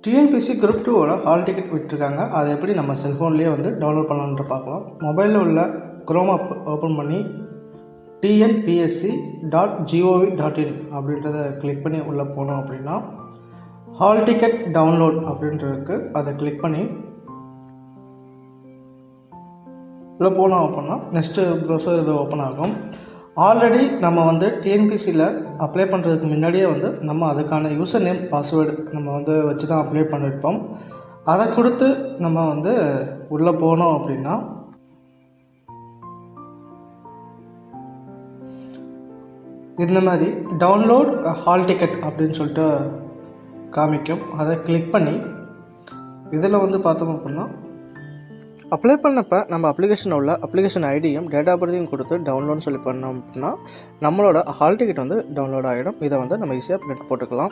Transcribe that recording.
TNPSC group 2ஓட hall ticket விட்டுருக்காங்க. அதை எப்படி நம்ம செல்ஃபோன்லேயே வந்து டவுன்லோட் பண்ணலான்ற பார்க்கலாம். மொபைலில் உள்ள குரோம் ஆப் ஓப்பன் பண்ணி tnpsc.gov.in அப்படின்றத கிளிக் பண்ணி உள்ளே போனோம் அப்படின்னா ஹால் டிக்கெட் டவுன்லோட் அப்படின்றதுக்கு அதை கிளிக் பண்ணி உள்ளே போனோம் அப்படின்னா நெக்ஸ்ட்டு ப்ரௌசர் இது ஓப்பன் ஆகும். ஆல்ரெடி நம்ம வந்து டிஎன்பிசியில் அப்ளை பண்ணுறதுக்கு முன்னாடியே வந்து நம்ம அதுக்கான யூசர் நேம் பாஸ்வேர்டு நம்ம வந்து வச்சு தான் அப்ளை பண்ணியிருப்போம். அதை கொடுத்து நம்ம வந்து உள்ளே போனோம் அப்படின்னா இந்த மாதிரி டவுன்லோட் ஹால் டிக்கெட் அப்படின்னு சொல்லிட்டு காமிக்கும். அதை கிளிக் பண்ணி இதில் வந்து பார்த்தோம் அப்படின்னா அப்ளை பண்ணப்போ நம்ம அப்ளிகேஷனில் உள்ள அப்ளிகேஷன் ஐடியும் டேட் ஆஃப் பர்த்தையும் கொடுத்து டவுன்லோட்னு சொல்லி பண்ணோம் அப்படின்னா நம்மளோட ஹால் டிக்கெட் வந்து டவுன்லோட் ஆகிடும். இதை வந்து நம்ம ஈஸியாக பிரிண்ட் போட்டுக்கலாம்.